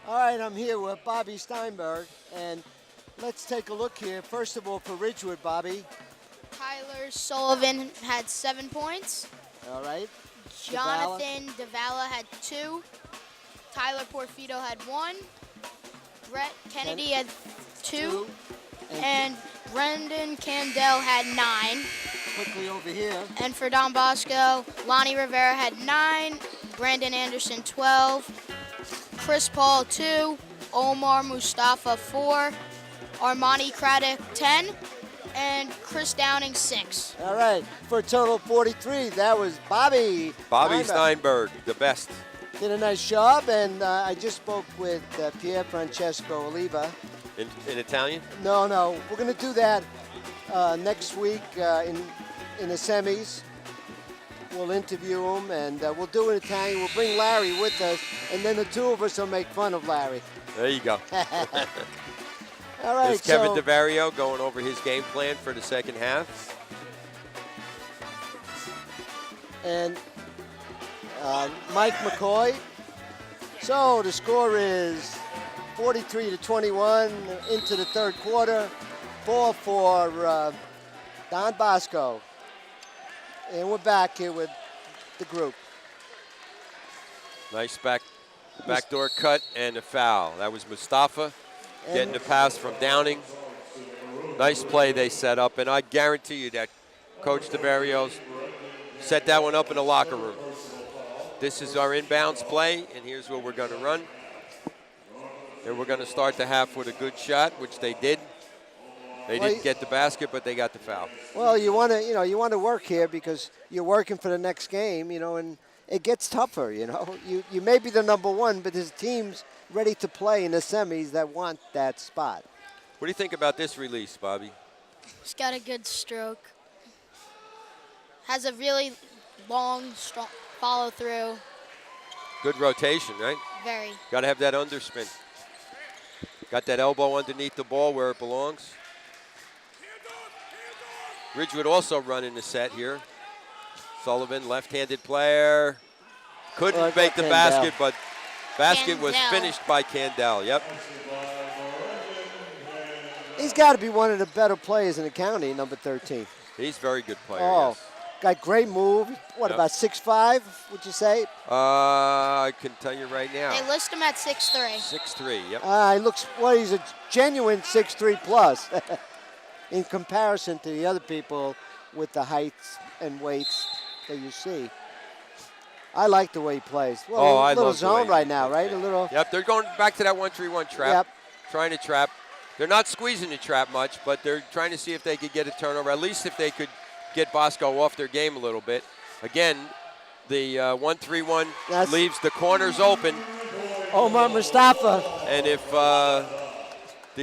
All right, I'm here with Bobby Steinberg, and let's take a look here. First of all, for Ridgewood, Bobby. Tyler Sullivan had 7 points. All right. Jonathan Davala had 2. Tyler Porfido had 1. Brett Kennedy had 2. And Brendan Candell had 9. Quickly over here. And for Don Bosco, Lonnie Rivera had 9. Brandon Anderson 12. Chris Paul 2. Omar Mustafa 4. Armani Craddock 10. And Chris Downing 6. All right, for a total of 43. That was Bobby. Bobby Steinberg, the best. Did a nice job, and I just spoke with Pier Francesco Oliva. In Italian? No, we're going to do that next week in the semis. We'll interview him, and we'll do it in Italian. We'll bring Larry with us, and then the two of us will make fun of Larry. There you go. All right, There's Kevin DeVario going over his game plan for the second half. And Mike McCoy. So the score is 43-21 into the third quarter. Ball for Don Bosco. And we're back here with the group. Nice backdoor cut and a foul. That was Mustafa getting the pass from Downing. Nice play they set up, and I guarantee you that Coach DeVario's set that one up in the locker room. This is our inbounds play, and here's what we're going to run. And we're going to start the half with a good shot, which they did. They didn't get the basket, but they got the foul. Well, you want to work here because you're working for the next game, and it gets tougher, You may be the number one, but there's teams ready to play in the semis that want that spot. What do you think about this release, Bobby? He's got a good stroke. Has a really long, strong follow through. Good rotation, right? Very. Got to have that underspin. Got that elbow underneath the ball where it belongs. Ridgewood also running the set here. Sullivan, left-handed player. Couldn't make the basket, but basket was finished by Candell. Yep. He's got to be one of the better players in the county, number 13. He's a very good player, yes. Got great move. What, about 6'5", would you say? I can tell you right now. They list him at 6'3". 6'3", yep. He looks, he's a genuine 6'3" plus in comparison to the other people with the heights and weights that you see. I like the way he plays. Well, I a little love zone right now, right? A little. Yep, they're going back to that 1-3-1 trap. Yep. Trying to trap. They're not squeezing the trap much, but they're trying to see if they could get a turnover. At least if they could get Bosco off their game a little bit. Again, the 1-3-1 leaves the corners open. Omar Mustafa. And if the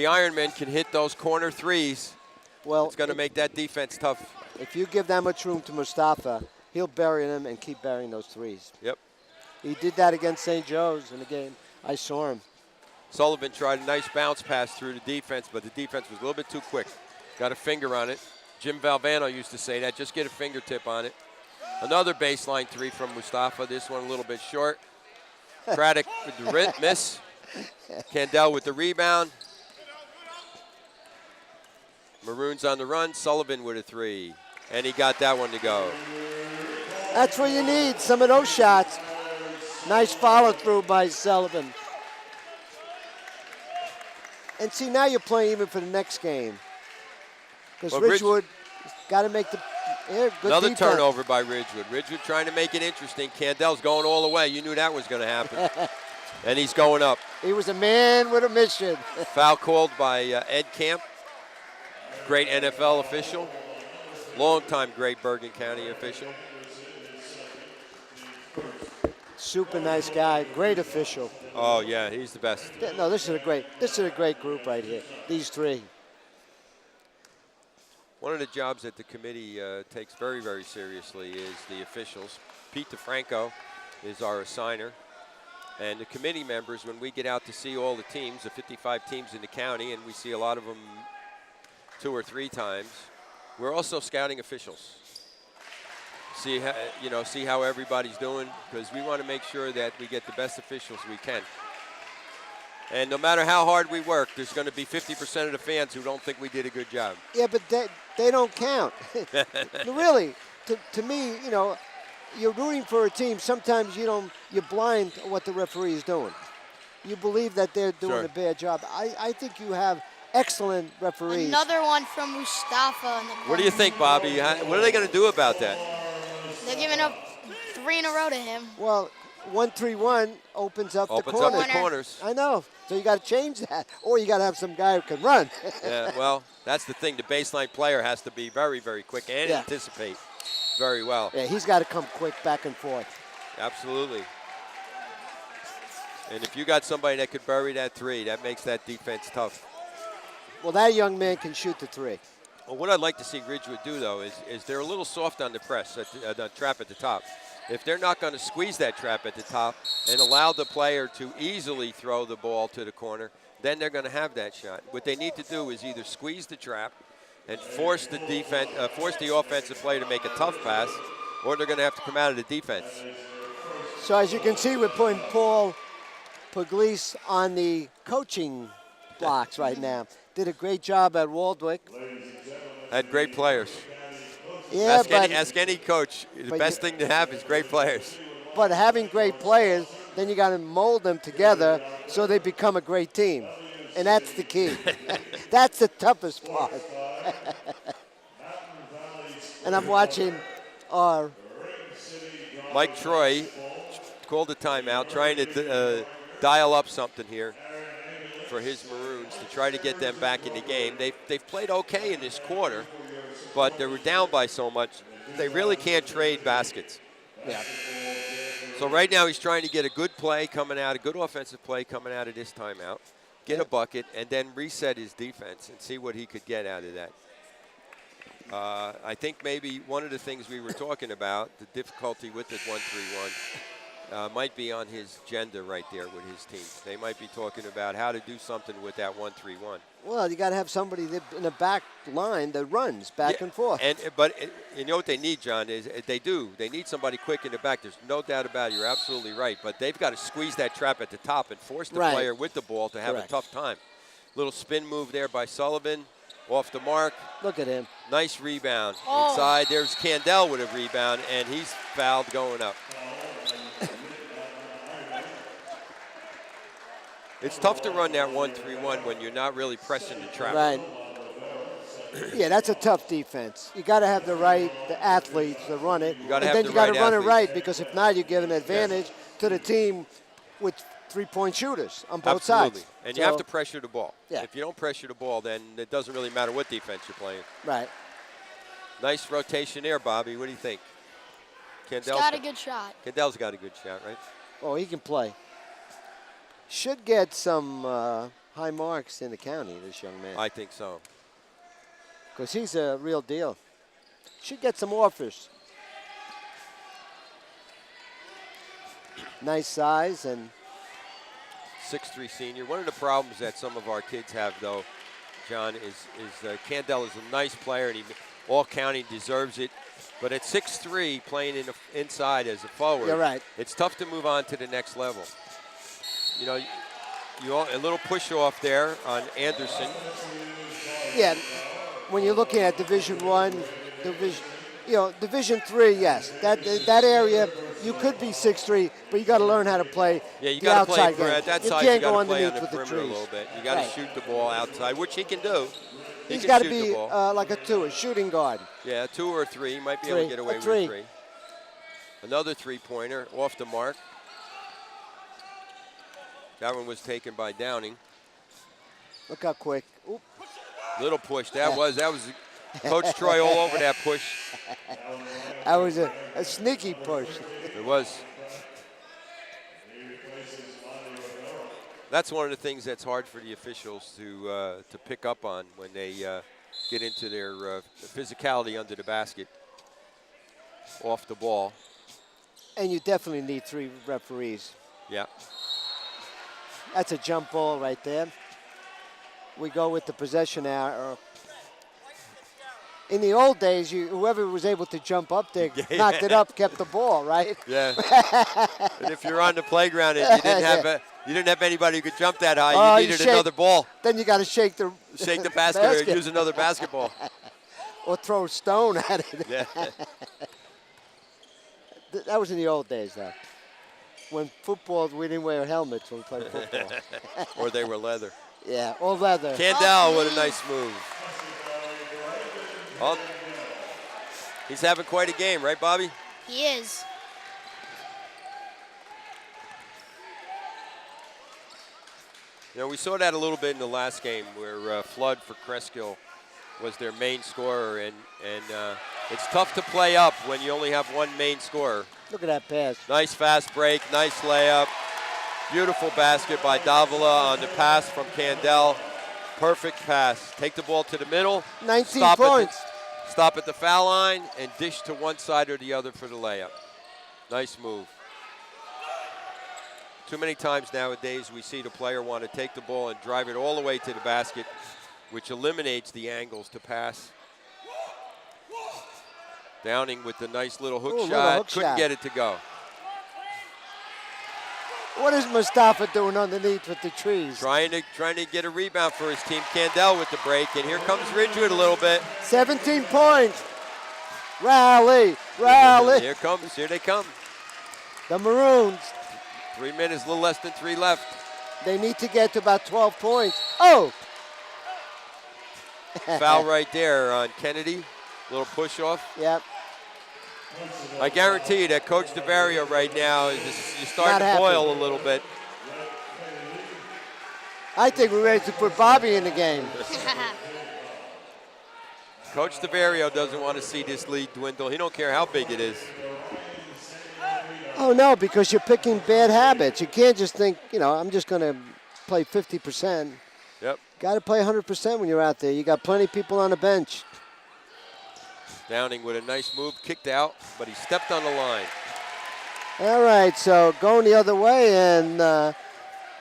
Ironmen can hit those corner threes, it's going to make that defense tough. If you give that much room to Mustafa, he'll bury them and keep burying those threes. Yep. He did that against St. Joe's in the game. I saw him. Sullivan tried a nice bounce pass through the defense, but the defense was a little bit too quick. Got a finger on it. Jim Valvano used to say that, just get a fingertip on it. Another baseline three from Mustafa, this one a little bit short. Craddock with the miss. Candell with the rebound. Maroons on the run, Sullivan with a three. And he got that one to go. That's what you need, some of those shots. Nice follow through by Sullivan. And see, now you're playing even for the next game. Because Ridgewood got to make the good another defense. Turnover by Ridgewood. Ridgewood trying to make it interesting. Candell's going all the way. You knew that was going to happen. And he's going up. He was a man with a mission. Foul called by Ed Camp. Great NFL official. Longtime great Bergen County official. Super nice guy. Great official. Oh, yeah, he's the best. No, this is a great group right here. These three. One of the jobs that the committee takes very, very seriously is the officials. Pete DeFranco is our assigner. And the committee members, when we get out to see all the teams, the 55 teams in the county, and we see a lot of them 2 or 3 times, we're also scouting officials. See how everybody's doing, because we want to make sure that we get the best officials we can. And no matter how hard we work, there's going to be 50% of the fans who don't think we did a good job. Yeah, but they don't count. Really, to me, you know, you're rooting for a team. Sometimes you're blind to what the referee is doing. You believe that they're doing a bad job. I think you have excellent referees. Another one from Mustafa. In the What do you think, Bobby? What are they going to do about that? They're giving up 3 in a row to him. Well, 1-3-1 opens up the Opens up corners. the corners. I know. So you got to change that, or you got to have some guy who can run. Yeah, well, that's the thing. The baseline player has to be very, very quick and anticipate very well. Yeah, he's got to come quick back and forth. Absolutely. And if you got somebody that could bury that 3, that makes that defense tough. Well, that young man can shoot the 3. Well, what I'd like to see Ridgewood do, though, is they're a little soft on the press, the trap at the top. If they're not going to squeeze that trap at the top and allow the player to easily throw the ball to the corner, then they're going to have that shot. What they need to do is either squeeze the trap and force the offensive player to make a tough pass, or they're going to have to come out of the defense. So as you can see, we're putting Paul Pugliese on the coaching blocks right now. Did a great job at Waldwick. Had great players. Yeah, ask any coach. The best thing to have is great players. But having great players, then you got to mold them together so they become a great team. And that's the key. That's the toughest part. And I'm watching our Mike Troy called a timeout, trying to dial up something here for his Maroons to try to get them back in the game. They've played okay in this quarter, but they were down by so much. They really can't trade baskets. Yeah. So right now he's trying to get a good play coming out, a good offensive play coming out of this timeout, get a bucket, and then reset his defense and see what he could get out of that. I think maybe one of the things we were talking about, the difficulty with the 1-3-1, might be on his agenda right there with his team. They might be talking about how to do something with that 1-3-1. Well, you got to have somebody in the back line that runs back and forth. But you know what they need, John, is they need somebody quick in the back. There's no doubt about it. You're absolutely right. But they've got to squeeze that trap at the top and force the player with the ball to have a tough time. Little spin move there by Sullivan. Off the mark. Look at him. Nice rebound. Inside, there's Candell with a rebound, and he's fouled going up. It's tough to run that 1-3-1 when you're not really pressing the trap. Right. Yeah, that's a tough defense. You got to have the athletes to run it. You got to have then you got to run athletes. it right, because if not, you give an advantage to the team with three-point shooters on both sides. And you have to pressure the ball. Yeah. If you don't pressure the ball, then it doesn't really matter what defense you're playing. Right. Nice rotation there, Bobby. What do you think? He's got a good shot. Candell's got a good shot, right? Oh, he can play. Should get some high marks in the county, this young man. I think so. Because he's a real deal. Should get some offers. Nice size and 6'3" senior. One of the problems that some of our kids have, though, John, is Candell is a nice player, and he all-county deserves it. But at 6'3", playing inside as a forward, you're right. It's tough to move on to the next level. You know, a little push-off there on Anderson. Yeah, when you're looking at Division I, Division III, yes. That area, you could be 6'3", but you got to learn how to play you the outside play game. that You side. can't You got go to play on underneath the with the perimeter a trees. little bit. You got to shoot the ball outside, which he can do. He's got to shoot be the ball. like a shooting guard. Yeah, 2 or 3. He might be able to get away with 3. Another three-pointer off the mark. That one was taken by Downing. Look how quick. Oop. Little push. That was Coach Troy all over that push. That was a sneaky push. It was. That's one of the things that's hard for the officials to pick up on when they get into their physicality under the basket, off the ball. And you definitely need 3 referees. Yeah. That's a jump ball right there. We go with the possession arrow. In the old days, whoever was able to jump up there, knocked it up, kept the ball, right? Yeah. And if you're on the playground and you didn't have You didn't have anybody who could jump that high. Oh, You needed another ball. Then you got to shake the Shake the basket, or use another basketball. or throw a stone at it. Yeah. That was in the old days, though. When football, we didn't wear helmets when we played football. Or they were leather. Yeah, all leather. Candell with a nice move. Oh, he's having quite a game, right, Bobby? He is. You know, we saw that a little bit in the last game where Flood for Cresskill was their main scorer, and it's tough to play up when you only have one main scorer. Look at that pass. Nice fast break, nice layup. Beautiful basket by Davila on the pass from Candell. Perfect pass. Take the ball to the middle. 19 points. Stop at the foul line and dish to one side or the other for the layup. Nice move. Too many times nowadays we see the player want to take the ball and drive it all the way to the basket, which eliminates the angles to pass. Downing with the nice little hook shot. Couldn't get it to go. What is Mustafa doing underneath with the trees? Trying to get a rebound for his team. Candell with the break, and here comes Ridgewood a little bit. 17 points. Rally, rally. Here they come. The Maroons. 3 minutes, a little less than 3 left. They need to get to about 12 points. Oh! Foul right there on Kennedy. Little push off. Yep. I guarantee you that Coach DeVario right now is you're starting to boil a little bit. I think we're ready to put Bobby in the game. Coach DeVario doesn't want to see this lead dwindle. He don't care how big it is. Oh, no, because you're picking bad habits. You can't just think, I'm just going to play 50%. Yep. Got to play 100% when you're out there. You got plenty of people on the bench. Downing with a nice move, kicked out, but he stepped on the line. All right, so going the other way and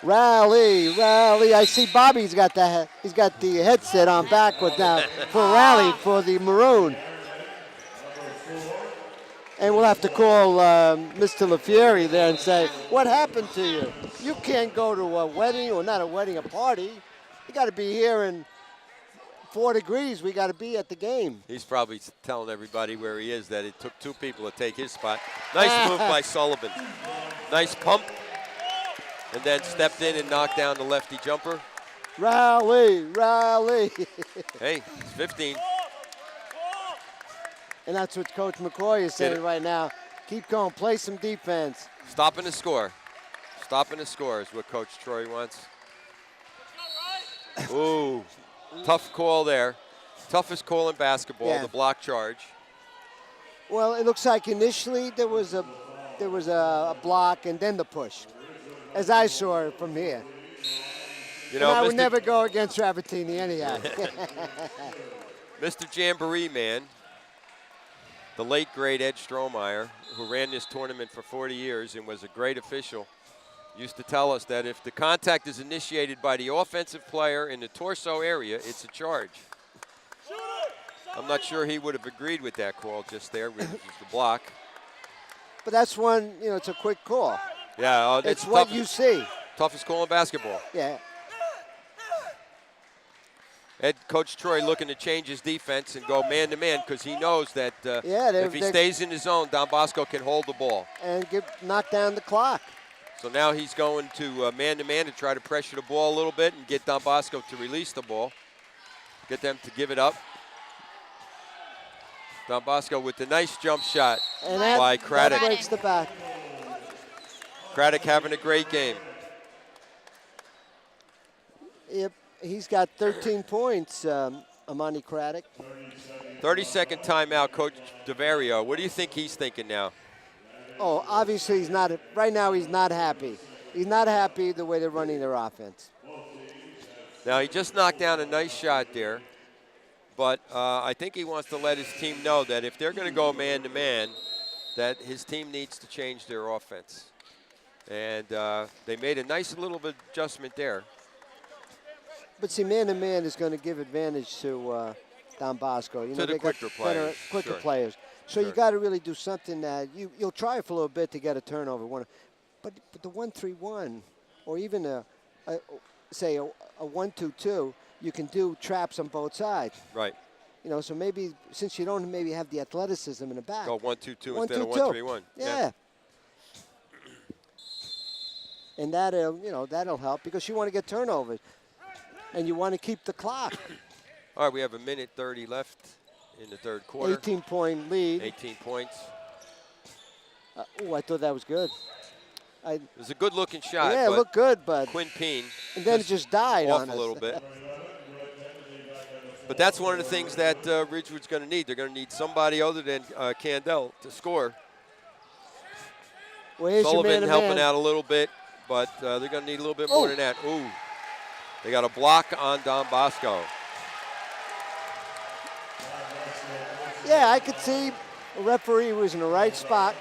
rally. I see Bobby's got the headset on backward now for rally for the Maroon. And we'll have to call Mr. LaFieri there and say, what happened to you? You can't go to a wedding, or not a wedding, a party. You got to be here in 4 degrees. We got to be at the game. He's probably telling everybody where he is that it took 2 people to take his spot. Nice move by Sullivan. Nice pump. And then stepped in and knocked down the lefty jumper. Rally. Hey, it's 15. And that's what Coach McCoy is saying right now. Keep going, play some defense. Stopping the score. Stopping the score is what Coach Troy wants. Ooh, tough call there. Toughest call in basketball, the block charge. Well, it looks like initially there was a block and then the push, as I saw it from here. And I would never go against Ravatini anyhow. Mr. Jamboree man, the late great Ed Strohmeyer, who ran this tournament for 40 years and was a great official, used to tell us that if the contact is initiated by the offensive player in the torso area, it's a charge. I'm not sure he would have agreed with that call just there, which is the block. But that's one, it's a quick call. Yeah, it's what you see. Toughest call in basketball. Yeah. Coach Troy looking to change his defense and go man-to-man because he knows that if he stays in his zone, Don Bosco can hold the ball. And knock down the clock. So now he's going to man-to-man to try to pressure the ball a little bit and get Don Bosco to release the ball. Get them to give it up. Don Bosco with the nice jump shot by Craddock. That breaks the back. Craddock having a great game. Yep. He's got 13 points, Amani Craddock. 30-second timeout, Coach DeVario. What do you think he's thinking now? Oh, obviously he's not. Right now he's not happy. He's not happy the way they're running their offense. Now, he just knocked down a nice shot there. But I think he wants to let his team know that if they're going to go man-to-man, that his team needs to change their offense. And they made a nice little bit adjustment there. But see, man-to-man is going to give advantage to Don Bosco. To the quicker players. Quicker players. So you got to really do something that you'll try for a little bit to get a turnover. But the 1-3-1, or even say a 1-2-2, you can do traps on both sides. Right. You know, so maybe since you don't maybe have the athleticism in the back. Go 1-2-2 instead of 1-2-2. 1-3-1. Yeah. And that'll help because you want to get turnovers, and you want to keep the clock. All right, we have 1:30 left in the third quarter. 18-point lead. 18 points. I thought that was good. It was a good-looking shot. Yeah, it looked good, but Quinn Peen. and then it just died off on a us. little bit. But that's one of the things that Ridgewood's going to need. They're going to need somebody other than Candell to score. Well, here's your Sullivan man-to-man. helping out a little bit, but they're going to need a little bit more than that. Ooh, they got a block on Don Bosco. Yeah, I could see the referee was in the right spot.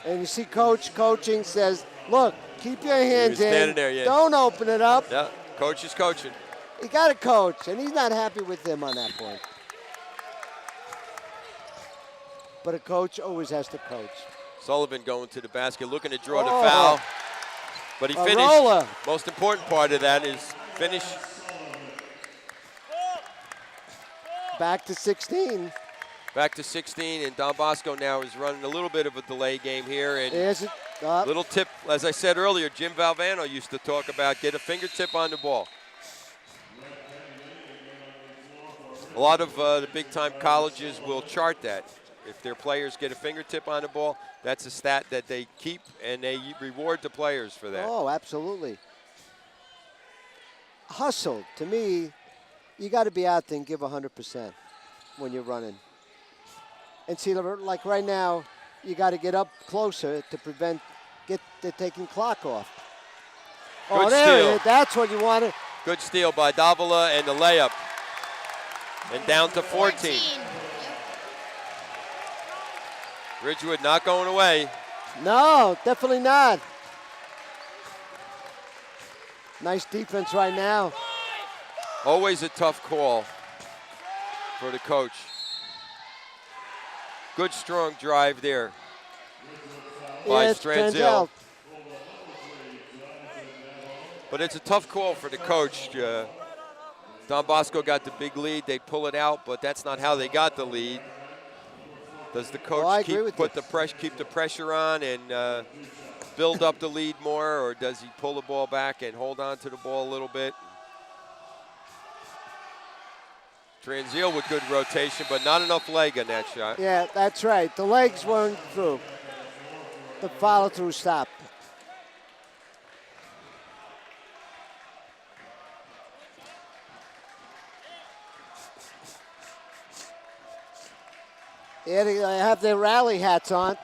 And you see Coach coaching, says, look, keep your hands in. Standing there, yeah. Don't open it up. Yeah, coach is coaching. You got to coach, and he's not happy with him on that point. But a coach always has to coach. Sullivan going to the basket, looking to draw Oh. the foul. But he A finished. roller. Most important part of that is finish. Back to 16. Back to 16, and Don Bosco now is running a little bit of a delay game here. And There's it. little tip, as I said earlier, Jim Valvano used to talk about get a fingertip on the ball. A lot of the big-time colleges will chart that. If their players get a fingertip on the ball, that's a stat that they keep, and they reward the players for that. Oh, absolutely. Hustle, to me, you got to be out there and give 100% when you're running. And see, like right now, you got to get up closer to prevent the taking clock off. Good oh, there steal. it is. That's what you wanted. Good steal by Davila and the layup. And down to 14. Ridgewood not going away. No, definitely not. Nice defense right now. Always a tough call for the coach. Good strong drive there by Yes, Stranzil. But it's a tough call for the coach. Don Bosco got the big lead. They pull it out, but that's not how they got the lead. Does the coach keep the pressure on and build up the lead more, or does he pull the ball back and hold on to the ball a little bit? Tranzil with good rotation, but not enough leg on that shot. Yeah, that's right. The legs weren't through. The follow-through stop. Yeah, they have their rally hats on.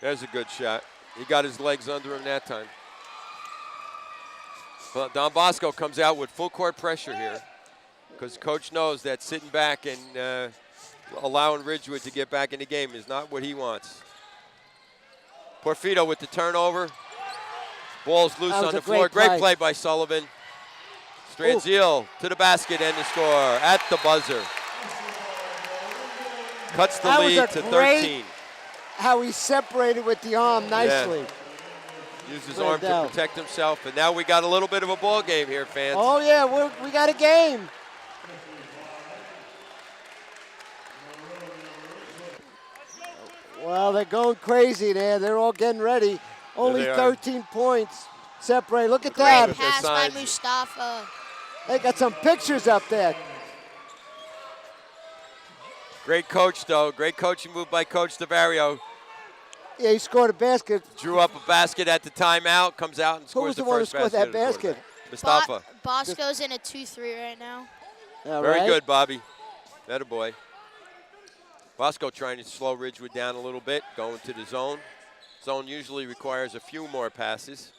There's a good shot. He got his legs under him that time. But Don Bosco comes out with full court pressure here because coach knows that sitting back and allowing Ridgewood to get back in the game is not what he wants. Porfido with the turnover. Ball's loose on the floor. Great play by Sullivan. Stranzil to the basket and the score at the buzzer. Cuts the lead to 13. How he separated with the arm nicely. Yeah. Used his arm to protect himself, and now we got a little bit of a ball game here, fans. Oh, yeah, we got a game. Well, they're going crazy there. They're all getting ready. Only 13 points separate. Look at that. Great pass by Mustafa. They got some pictures up there. Great coach, though. Great coaching move by Coach DeVario. Yeah, he scored a basket. Drew up a basket at the timeout, comes out and scores the first basket. Who was the one who scored that basket? Mustafa. Bosco's in a 2-3 right now. Very good, Bobby. Atta boy. Bosco trying to slow Ridgewood down a little bit, going to the zone. Zone usually requires a few more passes.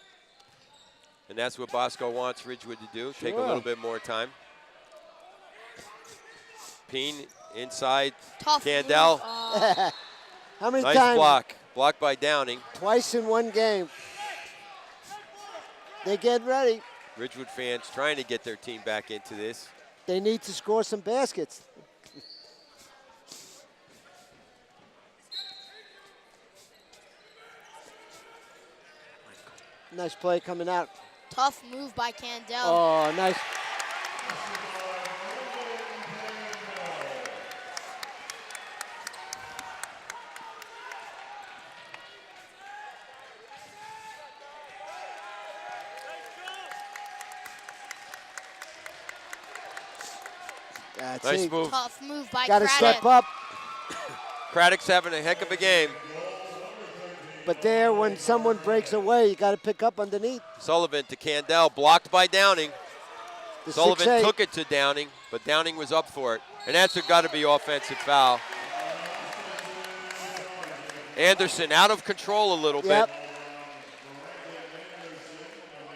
And that's what Bosco wants Ridgewood to do, take a little bit more time. Peen inside. Tough How Candell. many nice times? block. Blocked by Downing. Twice in one game. They get ready. Ridgewood fans trying to get their team back into this. They need to score some baskets. Nice play coming out. Tough move by Candell. Oh, nice. That's Nice it. move. Tough move by Got to Craddock. step up. Craddock's having a heck of a game. But there, when someone breaks away, you got to pick up underneath. Sullivan to Candell, blocked by Downing. The Sullivan 6'8". took it to Downing, but Downing was up for it. And that's got to be offensive foul. Anderson out of control a little Yep. bit.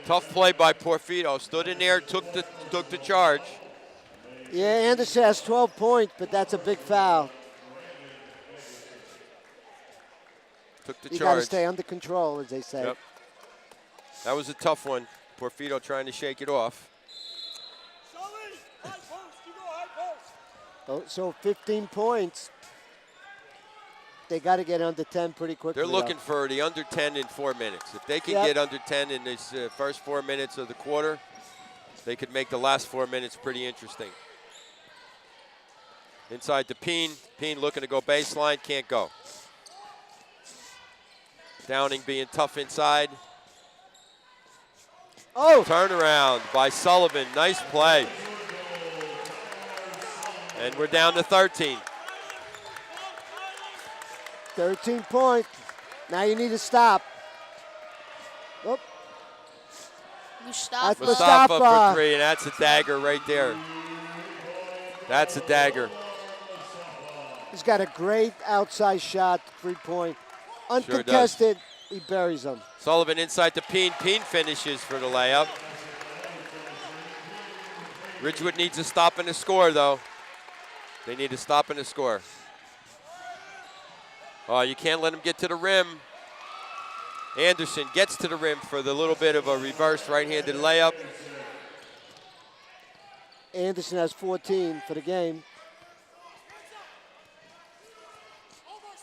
Tough play by Porfido. Stood in there, took the charge. Yeah, Anderson has 12 points, but that's a big foul. Took the You got to charge. stay under control, as they say. Yep. That was a tough one. Porfido trying to shake it off. Oh, so 15 points. They got to get under 10 pretty quickly. They're looking for the under 10 in 4 minutes. If they can get under 10 in this first 4 minutes of the quarter, they could make the last 4 minutes pretty interesting. Inside to Peen. Peen looking to go baseline, can't go. Downing being tough inside. Oh! Turnaround by Sullivan. Nice play. And we're down to 13. 13 points. Now you need to stop. Oh, Mustafa. Mustafa Mustafa. for 3, and that's a dagger right there. That's a dagger. he's got a great outside shot, 3-point. Uncontested, he buries him. Sullivan inside to Peen. Peen finishes for the layup. Ridgewood needs a stop and a score, though. They need a stop and a score. Oh, you can't let him get to the rim. Anderson gets to the rim for the little bit of a reverse right-handed layup. Anderson has 14 for the game.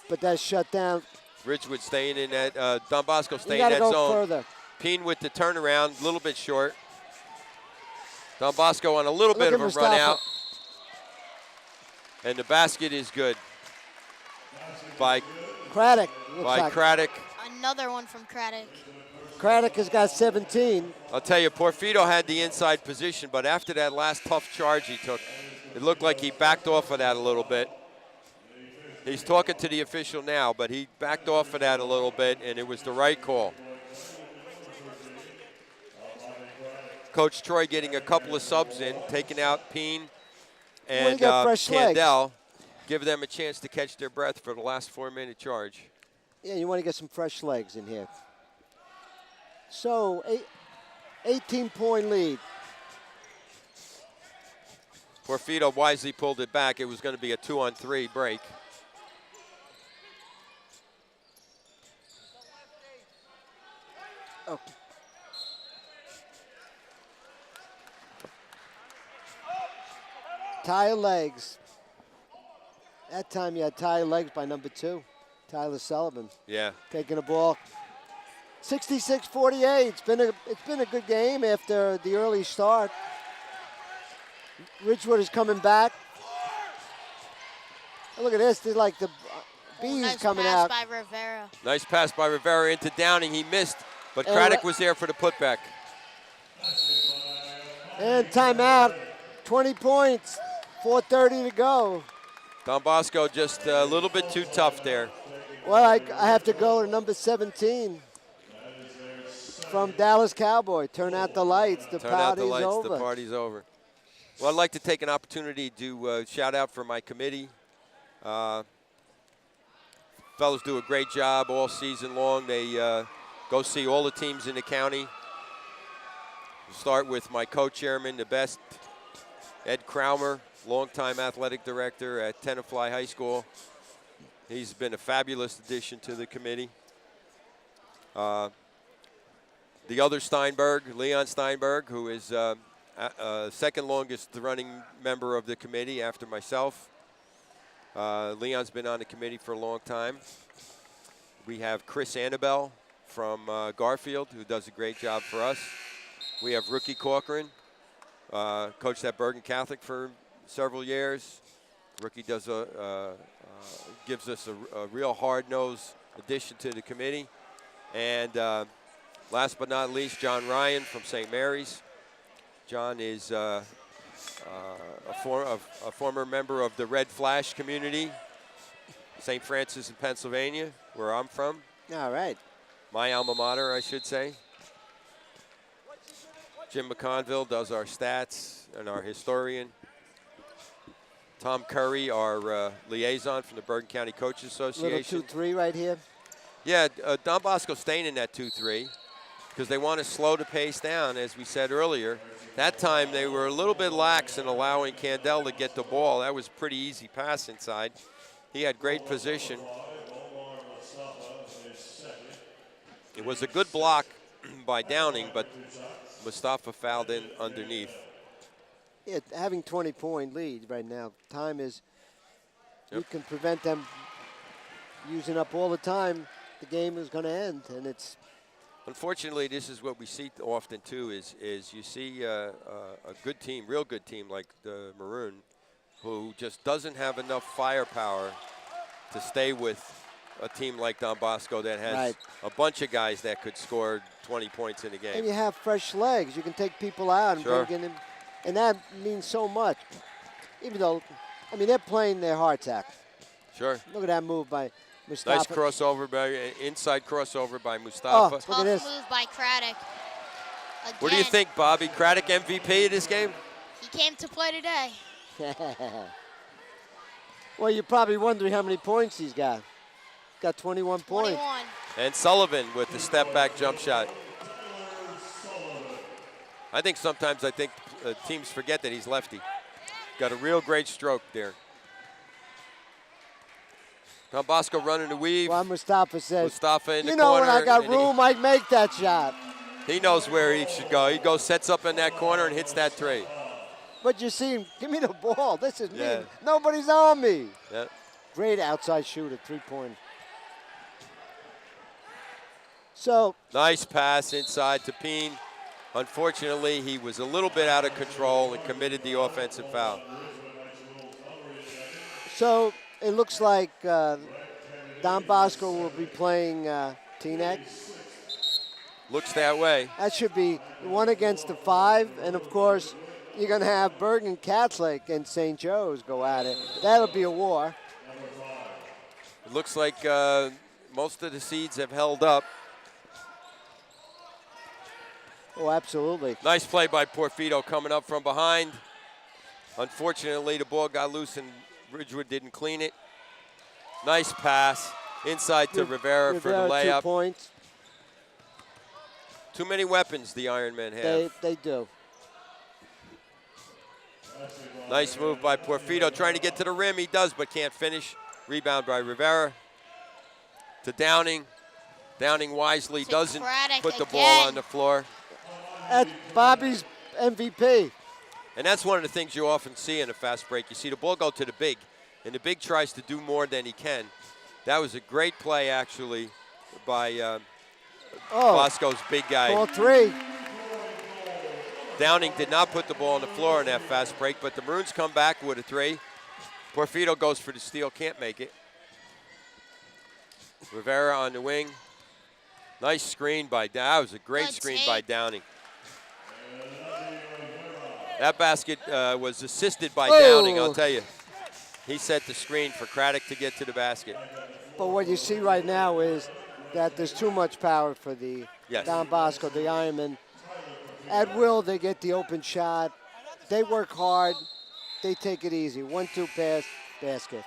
But that's shut down. Ridgewood staying in that, Don Bosco You staying got in to that go zone. further. Peen with the turnaround, a little bit short. Don Bosco on a little bit Look of at a Mustafa. run out. And the basket is good by Craddock. Looks like. Craddock. Another one from Craddock. Craddock has got 17. I'll tell you, Porfido had the inside position, but after that last tough charge he took, it looked like he backed off of that a little bit. He's talking to the official now, but he backed off of that a little bit, and it was the right call. Coach Troy getting a couple of subs in, taking out Peen and got fresh legs. Candell, give them a chance to catch their breath for the last 4-minute charge. Yeah, you want to get some fresh legs in here. So, 18-point lead. Porfido wisely pulled it back. It was going to be a 2-on-3 break. Oh. Tie legs. That time you had tie legs by number 2, Tyler Sullivan. Yeah. Taking the ball. 66-48. It's been a good game after the early start. Ridgewood is coming back. Oh, look at this. They're like the bees Nice coming pass out. by Rivera. Nice pass by Rivera into Downing. He missed, but And Craddock was there for the putback. And timeout. 20 points. 4:30 to go. Don Bosco just a little bit too tough there. Well, I have to go to number 17 from Dallas Cowboy. Turn out the lights. The Turn out the party's lights, over. the party's over. Well, I'd like to take an opportunity to shout out for my committee. Fellows do a great job all season long. They go see all the teams in the county. We'll start with my co-chairman, the best, Ed Crowmer, longtime athletic director at Tenafly High School. He's been a fabulous addition to the committee. The other Steinberg, Leon Steinberg, who is second longest running member of the committee after myself. Leon's been on the committee for a long time. We have Chris Annabelle, from Garfield, who does a great job for us. We have rookie Corcoran, coached at Bergen Catholic for several years. Rookie does gives us a real hard-nosed addition to the committee. And last but not least, John Ryan from St. Mary's. John is a former member of the Red Flash community, St. Francis in Pennsylvania, where I'm from. All right. My alma mater, I should say. Jim McConville does our stats and our historian. Tom Curry, our liaison from the Bergen County Coaches Association. Little 2-3 right here. Yeah, Don Bosco staying in that 2-3 because they want to slow the pace down, as we said earlier. That time they were a little bit lax in allowing Candel to get the ball. That was a pretty easy pass inside. He had great position. It was a good block by Downing, but Mustafa fouled in underneath. Yeah, having 20-point lead right now, time is, you can prevent them using up all the time. The game is going to end, and it's. Unfortunately, this is what we see often too. Is you see a good team, real good team like the Maroon, who just doesn't have enough firepower to stay with a team like Don Bosco that has a bunch of guys that could score 20 points in a game. And you have fresh legs. You can take people out and bring in them. And that means so much. Even though, I mean, they're playing their hearts out. Sure. Look at that move by Mustafa. Nice crossover, inside crossover by Oh, Mustafa. look at this. Move by Craddock. Again. What do you think, Bobby? Craddock MVP of this game? He came to play today. Well, you're probably wondering how many points he's got. Got 21 points. 21. And Sullivan with the step-back jump shot. I think sometimes teams forget that he's lefty. Got a real great stroke there. Don Bosco running the weave. Well, Mustafa says, Mustafa in the you know, corner. when I got room, I'd make that shot. He knows where he should go. He goes, sets up in that corner and hits that three. But you see him, give me the ball. This is Yeah. me. Nobody's on me. Yeah. Great outside shooter, three-point. So. Nice pass inside to Peen. Unfortunately, he was a little bit out of control and committed the offensive foul. So it looks like Don Bosco will be playing Teaneck. Looks that way. That should be 1 against the 5, and of course, you're going to have Bergen Catholic and St. Joe's go at it. That'll be a war. It looks like most of the seeds have held up. Oh, absolutely. Nice play by Porfido coming up from behind. Unfortunately, the ball got loose and Ridgewood didn't clean it. Nice pass inside to Rivera for the layup. 2 points. Too many weapons the Iron Men have. They do. Nice move by Porfido, trying to get to the rim. He does, but can't finish. Rebound by Rivera to Downing. Downing wisely doesn't put the ball on the floor. That's Bobby's MVP. And that's one of the things you often see in a fast break. You see the ball go to the big, and the big tries to do more than he can. That was a great play, actually, by Bosco's big guy. Ball 3. Downing did not put the ball on the floor in that fast break, but the Maroons come back with a 3. Porfido goes for the steal, can't make it. Rivera on the wing. Nice screen by Downing. That was a great screen by Downing. That basket was assisted by Downing, I'll tell you. He set the screen for Craddock to get to the basket. But what you see right now is that there's too much power for the Don Bosco, the Ironman. At will, they get the open shot. They work hard. They take it easy. 1-2 pass, basket.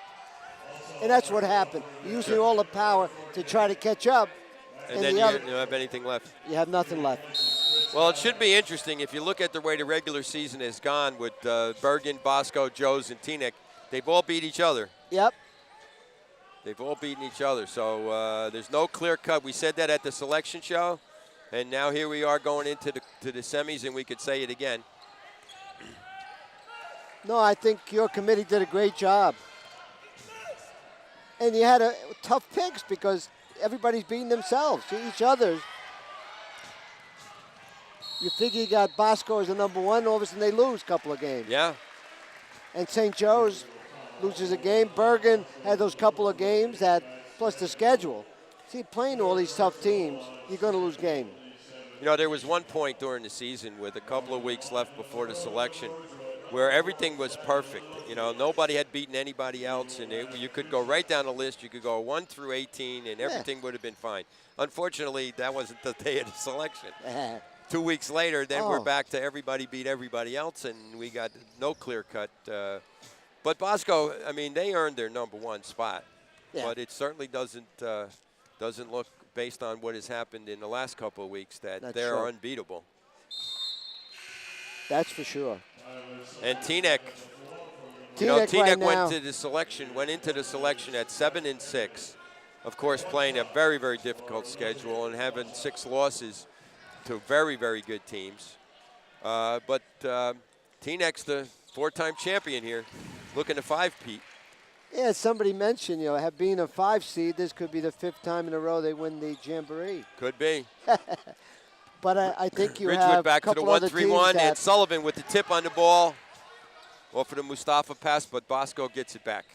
And that's what happened. Using all the power to try to catch up. And then you don't have anything left. You have nothing left. Well, it should be interesting if you look at the way the regular season has gone with Bergen, Bosco, Joes, and Teaneck. They've all beat each other. Yep. They've all beaten each other. So there's no clear cut. We said that at the selection show. And now here we are going into the semis, and we could say it again. No, I think your committee did a great job. And you had tough picks because everybody's beating themselves, each other. You figure you got Bosco as the number one, all of a sudden they lose a couple of games. Yeah. And St. Joe's loses a game. Bergen had those couple of games that, plus the schedule. See, playing all these tough teams, you're going to lose games. You know, there was one point during the season with a couple of weeks left before the selection where everything was perfect. You know, nobody had beaten anybody else, and you could go right down the list. You could go 1 through 18, and everything would have been fine. Unfortunately, that wasn't the day of the selection. 2 weeks later, then we're back to everybody beat everybody else, and we got no clear cut. But Bosco, I mean, they earned their number one spot, but it certainly doesn't look, based on what has happened in the last couple of weeks, that they're unbeatable. That's for sure. And Teaneck, right went into the selection at 7-6. Of course, playing a very, very difficult schedule and having 6 losses to very, very good teams. But Teaneck's the 4-time champion here, looking to 5-peat. Yeah, somebody mentioned, have being a 5 seed, this could be the 5th time in a row they win the Jamboree. Could be. But I think you Ridgewood have back a couple to the 1-3-1, and Sullivan with the tip on the ball. Off of the Mustafa pass, but Bosco gets it back.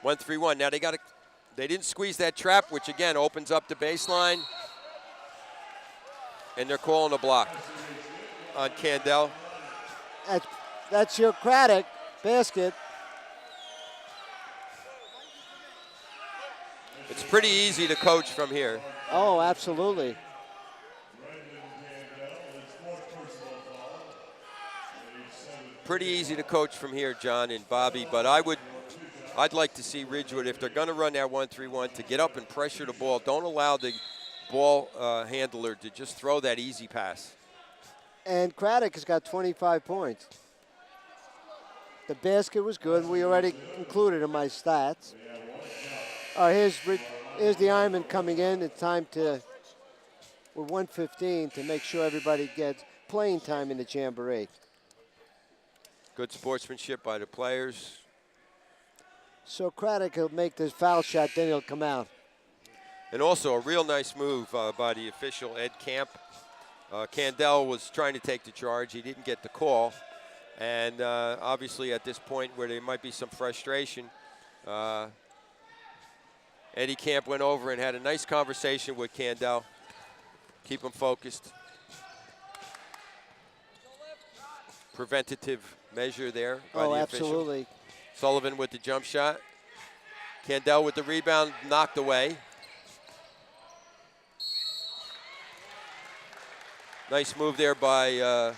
1-3-1. Now they didn't squeeze that trap, which again opens up the baseline. And they're calling a block on Candell. That's your Craddock basket. It's pretty easy to coach from here. Oh, absolutely. Pretty easy to coach from here, John and Bobby, but I'd like to see Ridgewood, if they're going to run that 1-3-1, to get up and pressure the ball. Don't allow the ball handler to just throw that easy pass. And Craddock has got 25 points. The basket was good. We already included in my stats. Here's the Ironman coming in. It's time we're 1:15 to make sure everybody gets playing time in the Jamboree. Good sportsmanship by the players. So Craddock will make this foul shot, then he'll come out. And also a real nice move by the official, Ed Camp. Candell was trying to take the charge. He didn't get the call. And obviously at this point where there might be some frustration, Eddie Camp went over and had a nice conversation with Candell. Keep him focused. Preventative measure there by the official. Absolutely. Sullivan with the jump shot. Candell with the rebound, knocked away. Nice move there by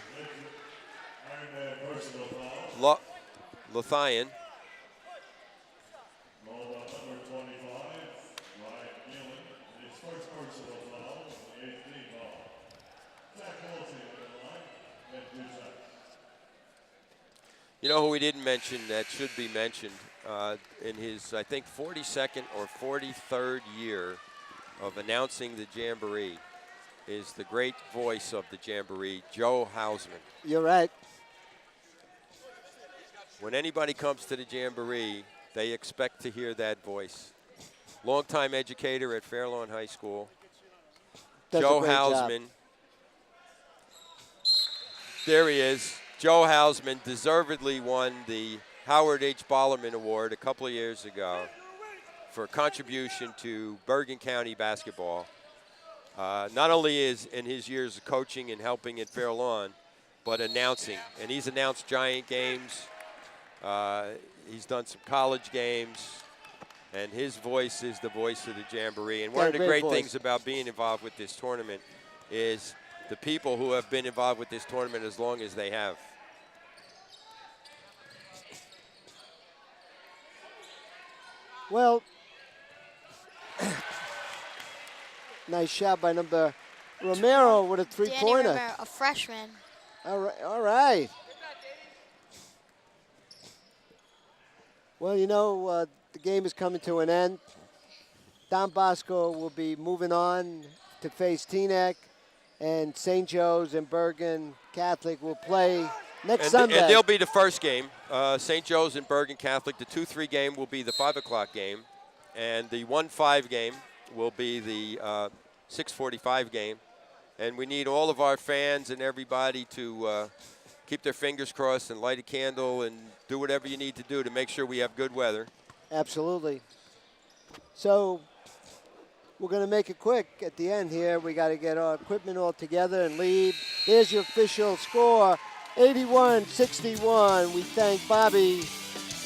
Lothian. You know who we didn't mention that should be mentioned in his, I think, 42nd or 43rd year of announcing the Jamboree is the great voice of the Jamboree, Joe Hausman. You're right. When anybody comes to the Jamboree, they expect to hear that voice. Longtime educator at Fairlawn High School. Joe Hausman. There he is. Joe Hausman deservedly won the Howard H. Bollerman Award a couple of years ago for contribution to Bergen County basketball. Not only is in his years of coaching and helping at Fairlawn, but announcing. And he's announced Giant games. He's done some college games. And his voice is the voice of the Jamboree. And one of the great things about being involved with this tournament is the people who have been involved with this tournament as long as they have. Well, nice shot by number Romero with a three-pointer. Romero, a freshman. All right. Well, the game is coming to an end. Don Bosco will be moving on to face Teaneck, and St. Joe's and Bergen Catholic will play next Sunday. And they'll be the first game. St. Joe's and Bergen Catholic. The 2-3 game will be the 5 o'clock game. And the 1-5 game will be the 6:45 game. And we need all of our fans and everybody to keep their fingers crossed and light a candle and do whatever you need to do to make sure we have good weather. Absolutely. So we're going to make it quick at the end here. We got to get our equipment all together and leave. There's your official score, 81-61. We thank Bobby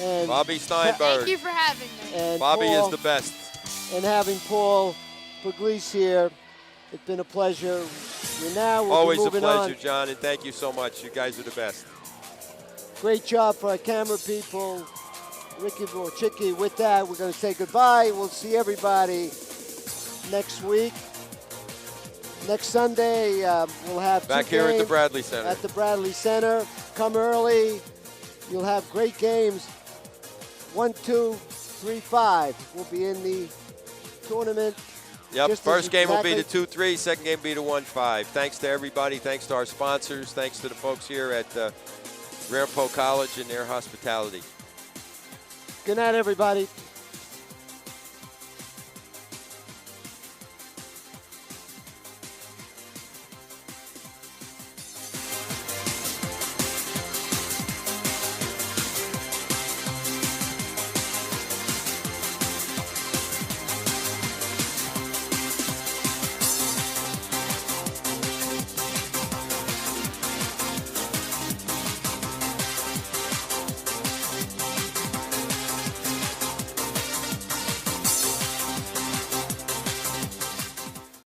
and Bobby Steinberg. Thank you for having me. and Bobby Paul, is the best. and having Paul Pugliese here. It's been a pleasure. Now we'll Always be a moving pleasure, on. John, and thank you so much. You guys are the best. Great job for our camera people, Ricky Borchicki. With that, we're going to say goodbye. We'll see everybody next week. Next Sunday, we'll have Back two here at the games Bradley Center. at the Bradley Center. Come early. You'll have great games. 1, 2, 3, 5 will be in the tournament. Yep, Just first as game will be the exactly- 2-3, second game will be the 1-5. Thanks to everybody. Thanks to our sponsors. Thanks to the folks here at Ramapo College and their hospitality. Good night, everybody.